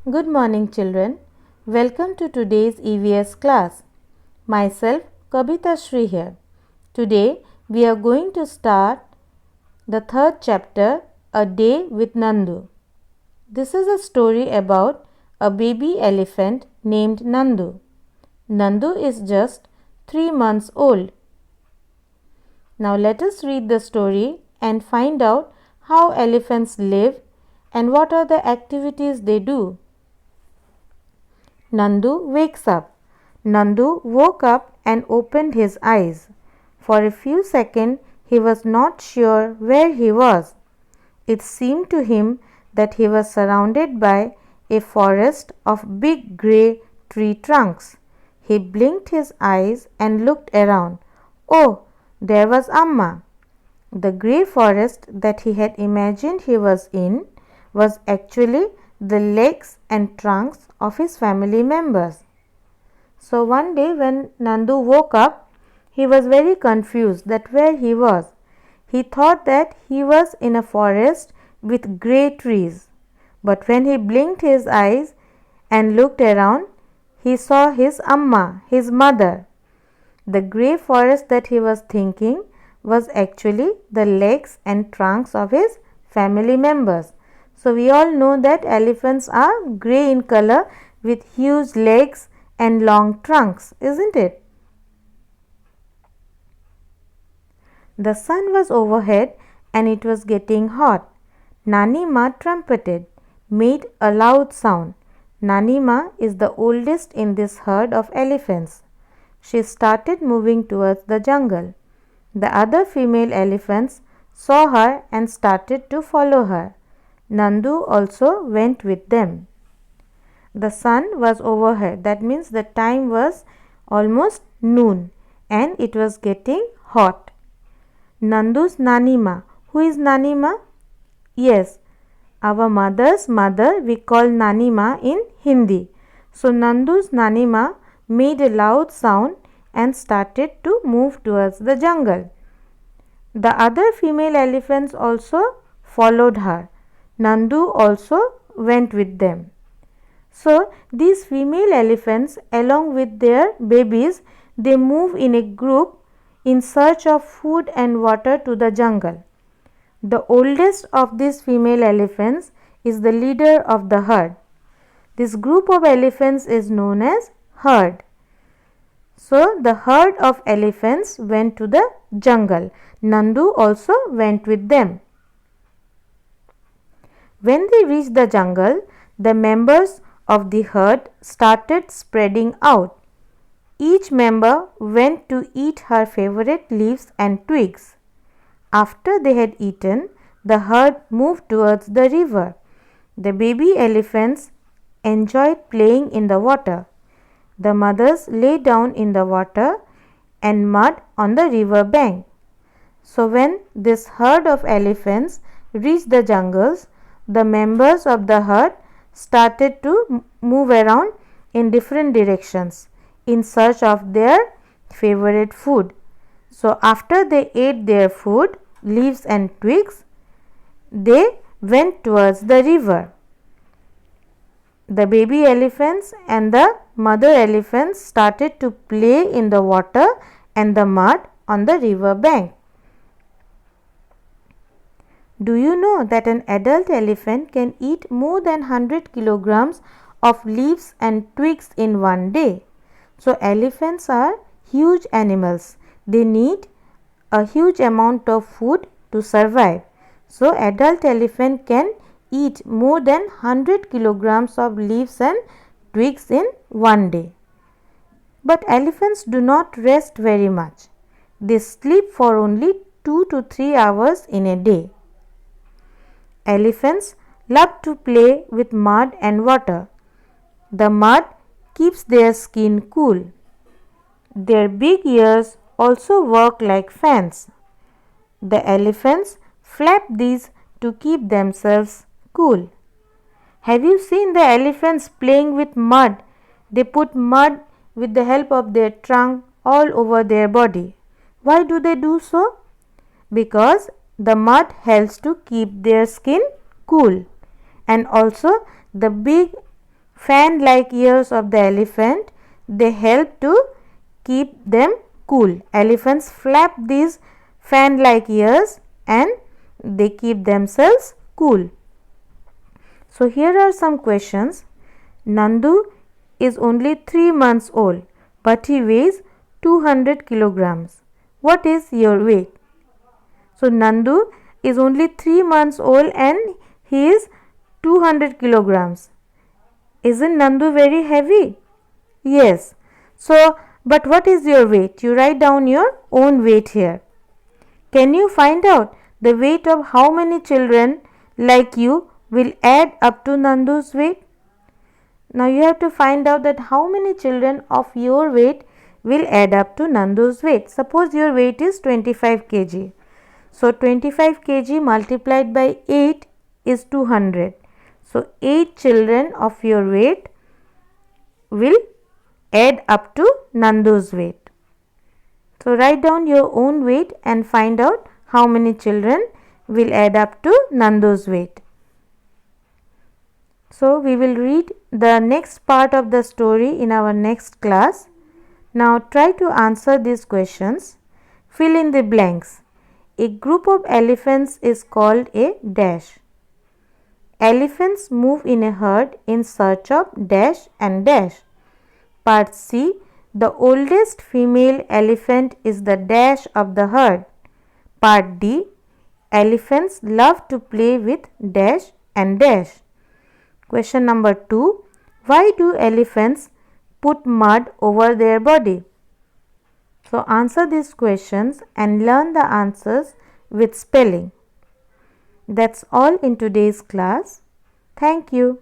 Good morning, children. Welcome to today's EVS class. Myself, Kabita Shri here. Today, we are going to start the third chapter, A Day with Nandu. This is a story about a baby elephant named Nandu. Nandu is just 3 months old. Now, let us read the story and find out how elephants live and what are the activities they do. Nandu wakes up. Nandu woke up and opened his eyes. For a few seconds he was not sure where he was. It seemed to him that he was surrounded by a forest of big grey tree trunks. He blinked his eyes and looked around. Oh, there was Amma. The grey forest that he had imagined he was in was actually the legs and trunks of his family members. So one day when Nandu woke up, he was very confused that where he was. He thought that he was in a forest with grey trees. But when he blinked his eyes and looked around, he saw his Amma, his mother. The grey forest that he was thinking was actually the legs and trunks of his family members. So we all know that elephants are grey in color with huge legs and long trunks, isn't it? The sun was overhead and it was getting hot. Nani Ma trumpeted, made a loud sound. Nani Ma is the oldest in this herd of elephants. She started moving towards the jungle. The other female elephants saw her and started to follow her. Nandu also went with them. The sun was overhead, that means the time was almost noon and it was getting hot. Nandu's Nanima. Who is Nanima? Yes, our mother's mother we call Nanima in Hindi. So Nandu's Nanima made a loud sound and started to move towards the jungle. The other female elephants also followed her. Nandu also went with them. So these female elephants along with their babies, they move in a group in search of food and water to the jungle. The oldest of these female elephants is the leader of the herd. This group of elephants is known as herd. So the herd of elephants went to the jungle. Nandu also went with them. When they reached the jungle, the members of the herd started spreading out. Each member went to eat her favorite leaves and twigs. After they had eaten, the herd moved towards the river. The baby elephants enjoyed playing in the water. The mothers lay down in the water and mud on the river bank. So when this herd of elephants reached the jungles, the members of the herd started to move around in different directions in search of their favorite food. So after they ate their food, leaves and twigs, they went towards the river. The baby elephants and the mother elephants started to play in the water and the mud on the river bank. Do you know that an adult elephant can eat more than 100 kilograms of leaves and twigs in one day? So elephants are huge animals. They need a huge amount of food to survive. So adult elephant can eat more than 100 kilograms of leaves and twigs in one day. But elephants do not rest very much. They sleep for only 2 to 3 hours in a day. Elephants love to play with mud and water. The mud keeps their skin cool. Their big ears also work like fans. The elephants flap these to keep themselves cool. Have you seen the elephants playing with mud? They put mud with the help of their trunk all over their body. Why do they do so? Because the mud helps to keep their skin cool, and also the big fan-like ears of the elephant, they help to keep them cool. Elephants flap these fan-like ears and they keep themselves cool. So here are some questions. Nandu is only 3 months old, but he weighs 200 kilograms. What is your weight? So Nandu is only 3 months old and he is 200 kilograms. Isn't Nandu very heavy? Yes. So, but what is your weight? You write down your own weight here. Can you find out the weight of how many children like you will add up to Nandu's weight? Now you have to find out that how many children of your weight will add up to Nandu's weight. Suppose your weight is 25 kg. So 25 kg multiplied by 8 is 200. So 8 children of your weight will add up to Nandu's weight. So write down your own weight and find out how many children will add up to Nandu's weight. So we will read the next part of the story in our next class. Now try to answer these questions. Fill in the blanks. A group of elephants is called a dash. Elephants move in a herd in search of dash and dash. Part C. The oldest female elephant is the dash of the herd. Part D. Elephants love to play with dash and dash. Question number 2. Why do elephants put mud over their body? So answer these questions and learn the answers with spelling. That's all in today's class. Thank you.